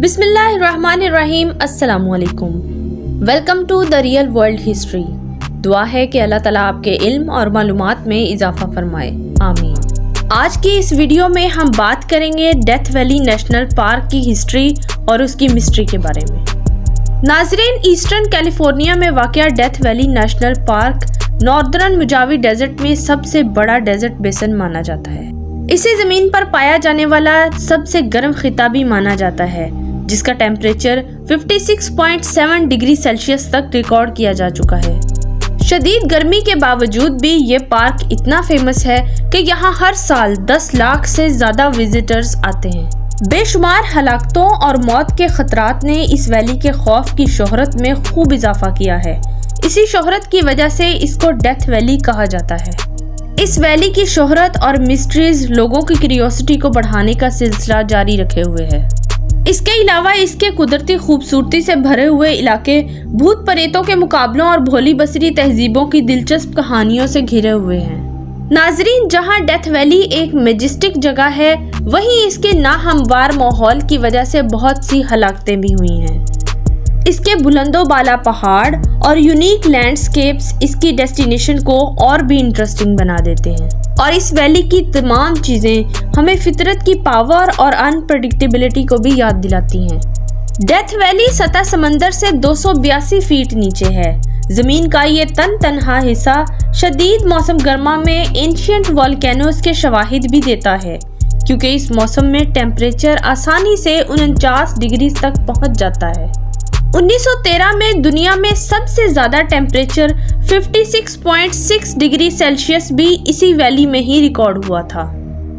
بسم اللہ الرحمن الرحیم۔ السلام علیکم، welcome to the real world history. دعا ہے کہ اللہ تعالیٰ آپ کے علم اور معلومات میں اضافہ فرمائے، آمین۔ آج کی اس ویڈیو میں ہم بات کریں گے ڈیتھ ویلی نیشنل پارک کی ہسٹری اور اس کی مسٹری کے بارے میں۔ ناظرین، ایسٹرن کیلیفورنیا میں واقع Death Valley National Park Northern Mojave Desert میں سب سے بڑا ڈیزرٹ بیسن مانا جاتا ہے۔ اسے زمین پر پایا جانے والا سب سے گرم خطہ بھی مانا جاتا ہے، جس کا ٹیمپریچر 56.7 ڈگری سیلسیس تک ریکارڈ کیا جا چکا ہے۔ شدید گرمی کے باوجود بھی یہ پارک اتنا فیمس ہے کہ یہاں ہر سال 10 لاکھ سے زیادہ وزٹرز آتے ہیں۔ بے شمار ہلاکتوں اور موت کے خطرات نے اس ویلی کے خوف کی شہرت میں خوب اضافہ کیا ہے۔ اسی شہرت کی وجہ سے اس کو ڈیتھ ویلی کہا جاتا ہے۔ اس ویلی کی شہرت اور مسٹریز لوگوں کی کیوریوسٹی کو بڑھانے کا سلسلہ جاری رکھے ہوئے ہے۔ اس کے علاوہ اس کے قدرتی خوبصورتی سے بھرے ہوئے علاقے بھوت پریتوں کے مقابلوں اور بھولی بصری تہذیبوں کی دلچسپ کہانیوں سے گھرے ہوئے ہیں۔ ناظرین، جہاں ڈیتھ ویلی ایک میجسٹک جگہ ہے، وہیں اس کے ناہموار ماحول کی وجہ سے بہت سی ہلاکتیں بھی ہوئی ہیں۔ اس کے بلند و بالا پہاڑ اور یونیک لینڈسکیپس اس کی ڈیسٹینیشن کو اور بھی انٹرسٹنگ بنا دیتے ہیں، اور اس ویلی کی تمام چیزیں ہمیں فطرت کی پاور اور انپریڈکٹیبلٹی کو بھی یاد دلاتی ہیں۔ ڈیتھ ویلی سطح سمندر سے 282 فیٹ نیچے ہے۔ زمین کا یہ تنہا حصہ شدید موسم گرما میں اینشینٹ والکینوز کے شواہد بھی دیتا ہے، کیونکہ اس موسم میں ٹیمپریچر آسانی سے 49 ڈگری تک پہنچ جاتا ہے۔ 1913 میں دنیا میں سب سے زیادہ ٹیمپریچر 56.6 ڈگری سیلسیس بھی اسی ویلی میں ہی ریکارڈ ہوا تھا۔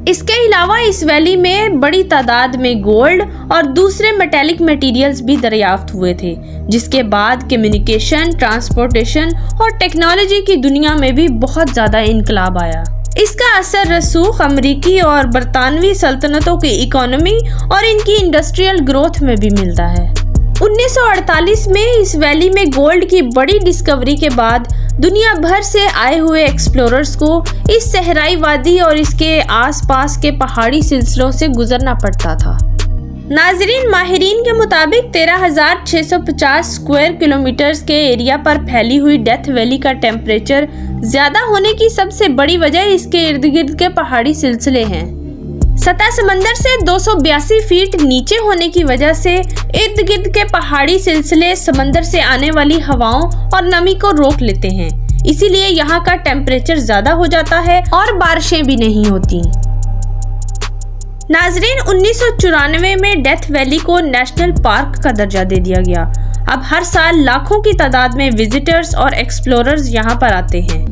اس کے علاوہ اس ویلی میں بڑی تعداد میں گولڈ اور دوسرے میٹیلک میٹیریلز بھی دریافت ہوئے تھے، جس کے بعد کمیونیکیشن، ٹرانسپورٹیشن اور ٹیکنالوجی کی دنیا میں بھی بہت زیادہ انقلاب آیا۔ اس کا اثر رسوخ امریکی اور برطانوی سلطنتوں کی اکانومی اور ان کی انڈسٹریل گروتھ میں بھی ملتا ہے۔ 1948 میں اس ویلی میں گولڈ کی بڑی ڈسکوری کے بعد دنیا بھر سے آئے ہوئے ایکسپلوررز کو اس صحرائی وادی اور اس کے آس پاس کے پہاڑی سلسلوں سے گزرنا پڑتا تھا۔ ناظرین، ماہرین کے مطابق 13,650 اسکوائر کلومیٹرز کے ایریا پر پھیلی ہوئی ڈیتھ ویلی کا ٹیمپریچر زیادہ ہونے کی سب سے بڑی وجہ اس کے ارد گرد کے پہاڑی سلسلے ہیں۔ سطح سمندر سے 282 فیٹ نیچے ہونے کی وجہ سے ارد گرد کے پہاڑی سلسلے سمندر سے آنے والی ہواؤں اور نمی کو روک لیتے ہیں، اسی لیے یہاں کا ٹیمپریچر زیادہ ہو جاتا ہے اور بارشیں بھی نہیں ہوتی۔ ناظرین، 1994 میں ڈیتھ ویلی کو نیشنل پارک کا درجہ دے دیا گیا۔ اب ہر سال لاکھوں کی تعداد میں وزٹرز اور ایکسپلوررز یہاں پر آتے ہیں۔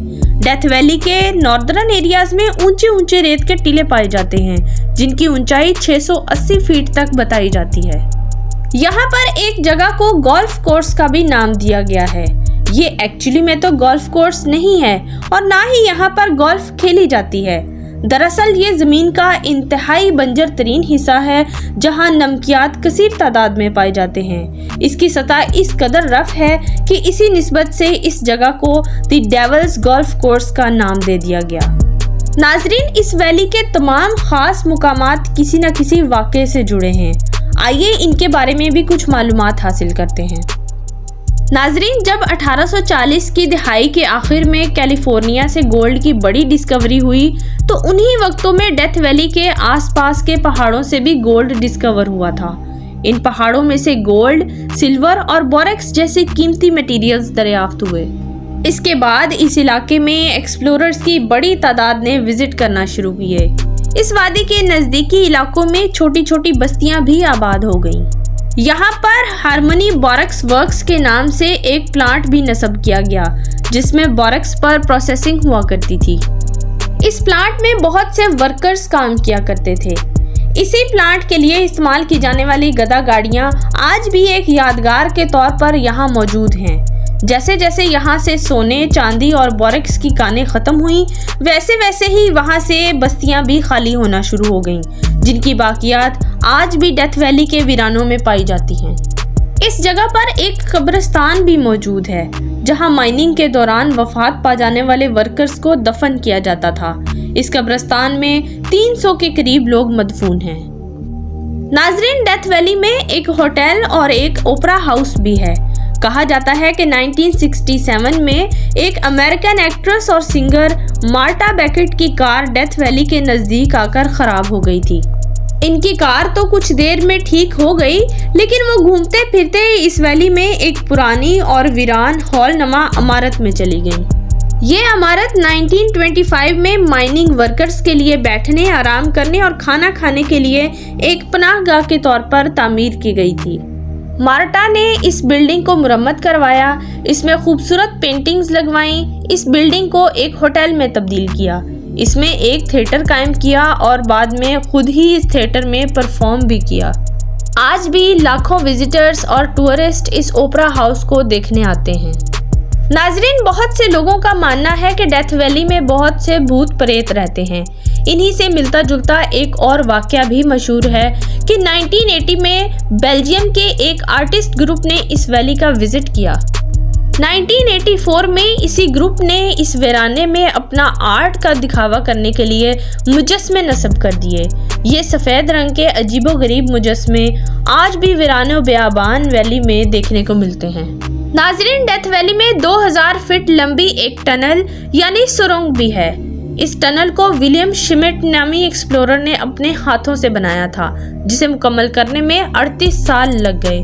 ڈیتھ ویلی کے ناردرن ایریاز میں اونچے ریت کے ٹیلے پائے جاتے ہیں، جن کی اونچائی 680 فیٹ تک بتائی جاتی ہے۔ یہاں پر ایک جگہ کو گولف کورس کا بھی نام دیا گیا ہے۔ یہ ایکچولی میں تو گولف کورس نہیں ہے اور نہ ہی یہاں پر گولف کھیلی جاتی ہے۔ دراصل یہ زمین کا انتہائی بنجر ترین حصہ ہے، جہاں نمکیات کثیر تعداد میں پائے جاتے ہیں۔ اس کی سطح اس قدر رف ہے کہ اسی نسبت سے اس جگہ کو دی ڈیولز گولف کورس کا نام دے دیا گیا۔ ناظرین، اس ویلی کے تمام خاص مقامات کسی نہ کسی واقعے سے جڑے ہیں۔ آئیے ان کے بارے میں بھی کچھ معلومات حاصل کرتے ہیں۔ ناظرین، جب 1840 کی دہائی کے آخر میں کیلیفورنیا سے گولڈ کی بڑی ڈسکوری ہوئی تو انہی وقتوں میں ڈیتھ ویلی کے آس پاس کے پہاڑوں سے بھی گولڈ ڈسکور ہوا تھا۔ ان پہاڑوں میں سے گولڈ، سلور اور بوریکس جیسے قیمتی میٹیریلز دریافت ہوئے۔ اس کے بعد اس علاقے میں ایکسپلوررز کی بڑی تعداد نے وزٹ کرنا شروع کیے۔ اس وادی کے نزدیکی علاقوں میں چھوٹی چھوٹی بستیاں بھی آباد ہو گئیں۔ یہاں پر ہارمونی بوریکس ورکس کے نام سے ایک پلانٹ بھی نصب کیا گیا، جس میں بوریکس پر پروسیسنگ ہوا کرتی تھی۔ اس پلانٹ میں بہت سے ورکرز کام کیا کرتے تھے۔ اسی پلانٹ کے لیے استعمال کی جانے والی گدا گاڑیاں آج بھی ایک یادگار کے طور پر یہاں موجود ہیں۔ جیسے جیسے یہاں سے سونے، چاندی اور بوریکس کی کانیں ختم ہوئیں، ویسے ہی وہاں سے بستیاں بھی خالی ہونا شروع ہو گئیں، جن کی باقیات آج بھی ڈیتھ ویلی کے ویرانوں میں پائی جاتی ہیں۔ اس جگہ پر ایک قبرستان بھی موجود ہے، جہاں مائننگ کے دوران وفات پا جانے والے ورکرز کو دفن کیا جاتا تھا۔ اس قبرستان میں 300 کے قریب لوگ مدفون ہیں۔ नाजरीन, डेथ वैली में एक होटल और एक ओपेरा हाउस भी है। कहा जाता है कि 1967 में एक अमेरिकन एक्ट्रेस और सिंगर मार्टा बेकेट की कार डेथ वैली के नज़दीक आकर ख़राब हो गई थी। इनकी कार तो कुछ देर में ठीक हो गई, लेकिन वो घूमते फिरते इस वैली में एक पुरानी और वीरान हॉलनुमा इमारत में चली गई। ये इमारत 1925 में माइनिंग वर्कर्स के लिए बैठने, आराम करने और खाना खाने के लिए एक पनाहगाह के तौर पर तामीर की गई थी। मार्टा ने इस बिल्डिंग को मुरम्मत करवाया, इसमें खूबसूरत पेंटिंग्स लगवाई, इस बिल्डिंग को एक होटल में तब्दील किया, इसमें एक थिएटर कायम किया और बाद में खुद ही इस थिएटर में परफॉर्म भी किया। आज भी लाखों विजिटर्स और टूरिस्ट इस ओपेरा हाउस को देखने आते हैं। नाजरीन, बहुत से लोगों का मानना है कि डेथ वैली में बहुत से भूत प्रेत रहते हैं। इन्हीं से मिलता जुलता एक और वाकया भी मशहूर है कि 1980 में बेल्जियम के एक आर्टिस्ट ग्रुप ने इस वैली का विजिट किया। 1984 में इसी ग्रुप ने इस वीराने में अपना आर्ट का दिखावा करने के लिए मुजस्मे नस्ब कर दिए। ये सफ़ेद रंग के अजीबोगरीब मुजस्मे आज भी वीराने बियाबान वैली में देखने को मिलते हैं। नाजरीन, डेथ वैली में 2000 फीट लंबी एक टनल यानी सुरंग भी है। इस टनल को विलियम शिमिट नामी एक्सप्लोरर ने अपने हाथों से बनाया था, जिसे मुकम्मल करने में 38 साल लग गए।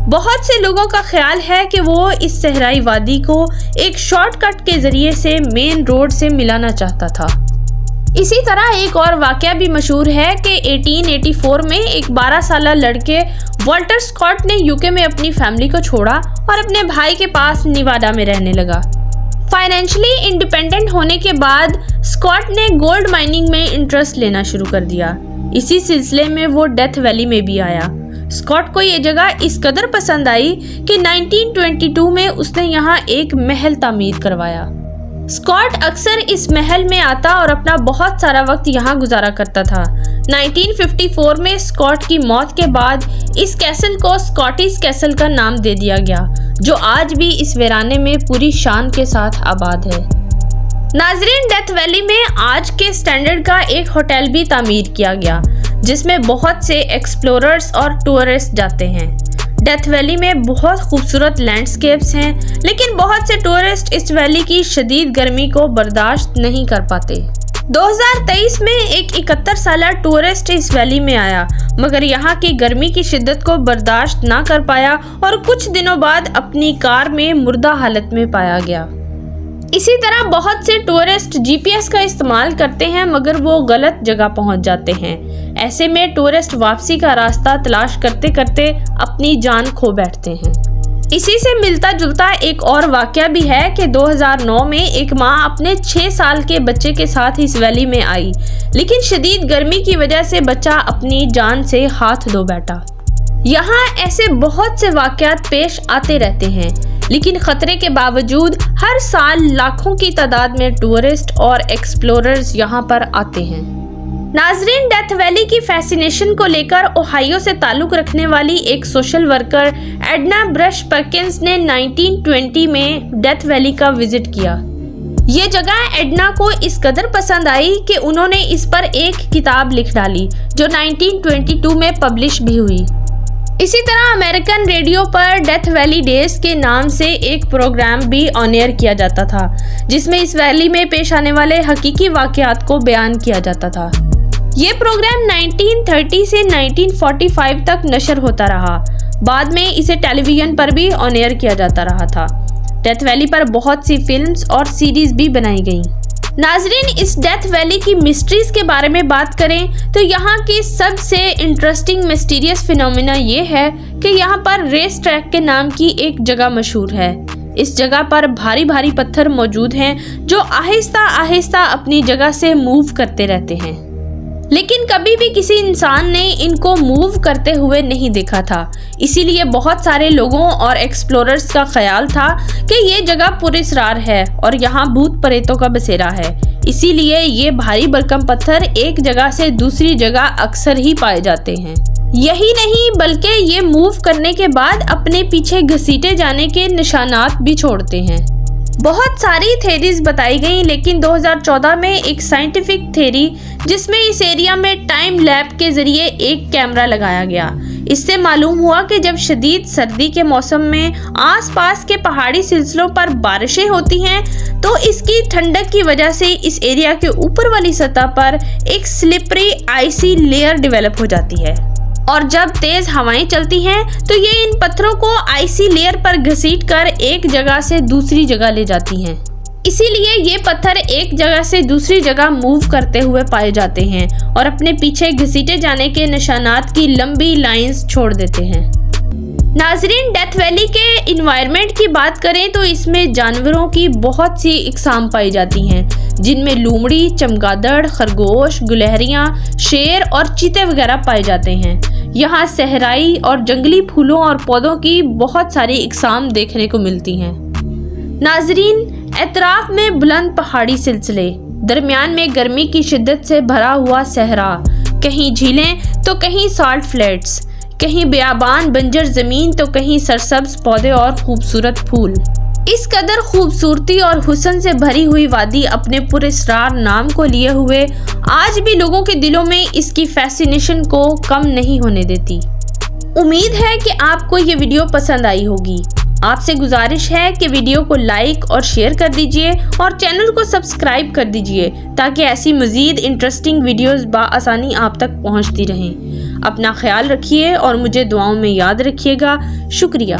बहुत से लोगों का ख्याल है कि वो इस सहराई वादी को एक शॉर्टकट के जरिए से मेन रोड से मिलाना चाहता था। इसी तरह एक और वाकया भी मशहूर है कि 1884 में एक 12 साल लड़के वॉल्टर स्कॉट ने यूके में अपनी फैमिली को छोड़ा और अपने भाई के पास निवाडा में रहने लगा। फाइनेंशियली इंडिपेंडेंट होने के बाद स्कॉट ने गोल्ड माइनिंग में इंटरेस्ट लेना शुरू कर दिया। इसी सिलसिले में वो डेथ वैली में भी आया। स्कॉट को ये जगह इस कदर पसंद आई कि 1922 में उसने यहाँ एक महल तामीर करवाया। स्कॉट अक्सर इस महल में आता और अपना बहुत सारा वक्त यहाँ गुजारा करता था। 1954 में स्कॉट की मौत के बाद इस कैसल को स्कॉटिश कैसल का नाम दे दिया गया, जो आज भी इस वीराने में पूरी शान के साथ आबाद है। नाजरीन, डेथ वैली में आज के स्टैंडर्ड का एक होटल भी तामीर किया गया, जिसमें बहुत से एक्सप्लोरर्स और टूरिस्ट जाते हैं। डेथ वैली में बहुत खूबसूरत लैंडस्केप्स हैं, लेकिन बहुत से टूरिस्ट इस वैली की शदीद गर्मी को बर्दाश्त नहीं कर पाते। 2023 में एक 71 साल टूरिस्ट इस वैली में आया, मगर यहाँ की गर्मी की शिद्दत को बर्दाश्त ना कर पाया और कुछ दिनों बाद अपनी कार में मुर्दा हालत में पाया गया। इसी तरह बहुत से टूरिस्ट जीपीएस का इस्तेमाल करते हैं, मगर वो गलत जगह पहुंच जाते हैं। ऐसे में टूरिस्ट वापसी का रास्ता तलाश करते करते अपनी जान खो बैठते हैं। इसी से मिलता जुलता एक और वाकया भी है कि 2009 में एक माँ अपने 6 साल के बच्चे के साथ इस वैली में आई, लेकिन शदीद गर्मी की वजह से बच्चा अपनी जान से हाथ धो बैठा। यहाँ ऐसे बहुत से वाकयात पेश आते रहते हैं, लेकिन खतरे के बावजूद हर साल लाखों की तादाद में टूरिस्ट और एक्सप्लोरर्स यहाँ पर आते हैं। नाजरीन, डेथ वैली की फैसिनेशन को लेकर ओहायो से ताल्लुक रखने वाली एक social worker Edna brush Perkins ने 1920 में डेथ वैली का विजिट किया। ये जगह एडना को इस कदर पसंद आई कि उन्होंने इस पर एक किताब लिख डाली, जो 1922 में पब्लिश भी हुई। इसी तरह अमेरिकन रेडियो पर डेथ वैली डेज के नाम से एक प्रोग्राम भी ऑन एयर किया जाता था, जिसमें इस वैली में पेश आने वाले हकीकी वाकयात को बयान किया जाता था। ये प्रोग्राम 1930 से 1945 तक नशर होता रहा। बाद में इसे टेलीविजन पर भी ऑन एयर किया जाता रहा था। डेथ वैली पर बहुत सी फिल्म्स और सीरीज भी बनाई गईं। नाजरीन, इस डेथ वैली की मिस्ट्रीज के बारे में बात करें तो यहाँ की सबसे इंटरेस्टिंग मिस्टीरियस फिनोमिना ये है कि यहाँ पर रेस ट्रैक के नाम की एक जगह मशहूर है। इस जगह पर भारी भारी पत्थर मौजूद हैं, जो आहिस्ता आहिस्ता अपनी जगह से मूव करते रहते हैं, लेकिन कभी भी किसी इंसान ने इनको मूव करते हुए नहीं देखा था। इसीलिए बहुत सारे लोगों और एक्सप्लोरर्स का ख्याल था कि ये जगह पुरस्रार है और यहाँ भूत प्रेतों का बसेरा है। इसीलिए ये भारी भरकम पत्थर एक जगह से दूसरी जगह अक्सर ही पाए जाते हैं। यही नहीं बल्कि ये मूव करने के बाद अपने पीछे घसीटे जाने के निशानात भी छोड़ते हैं। बहुत सारी थेरीज बताई गई, लेकिन 2014 में एक साइंटिफिक थेरी जिसमें इस एरिया में टाइम लैब के जरिए एक कैमरा लगाया गया, इससे मालूम हुआ कि जब शदीद सर्दी के मौसम में आसपास के पहाड़ी सिलसिलों पर बारिशें होती हैं तो इसकी ठंडक की वजह से इस एरिया के ऊपर वाली सतह पर एक स्लिपरी आइसी लेयर डेवलप हो जाती है, और जब तेज हवाएं चलती हैं तो ये इन पत्थरों को आइसी लेयर पर घसीटकर एक जगह से दूसरी जगह ले जाती हैं। इसीलिए ये पत्थर एक जगह से दूसरी जगह मूव करते हुए पाए जाते हैं और अपने पीछे घसीटे जाने के निशानात की लंबी लाइंस छोड़ देते हैं। नाजरीन, डेथ वैली के इन्वायरमेंट की बात करें तो इसमें जानवरों की बहुत सी इकसाम पाई जाती हैं, जिनमें लोमड़ी, चमगादड़, खरगोश, गुलहरियां, शेर और चीते वगैरह पाए जाते हैं। यहाँ सहराई और जंगली फूलों और पौधों की बहुत सारी इकसाम देखने को मिलती हैं। नाजरीन, एतराफ में बुलंद पहाड़ी सिलसिले, दरमियान में गर्मी की शिद्दत से भरा हुआ सहरा, कहीं झीलें तो कहीं साल्ट फ्लैट्स, कहीं बियाबान बंजर ज़मीन तो कहीं सरसब्ज पौधे और खूबसूरत फूल। इस कदर खूबसूरती और हुस्न से भरी हुई वादी अपने पुरस्रार नाम को लिए हुए आज भी लोगों के दिलों में इसकी फैसिनेशन को कम नहीं होने देती। उम्मीद है कि आपको ये वीडियो पसंद आई होगी। आपसे गुजारिश है कि वीडियो को लाइक और शेयर कर दीजिए और चैनल को सब्सक्राइब कर दीजिए ताकि ऐसी मज़ीद इंटरेस्टिंग वीडियोस बआसानी आप तक पहुंचती रहें। अपना ख्याल रखिए और मुझे दुआओं में याद रखिएगा। शुक्रिया।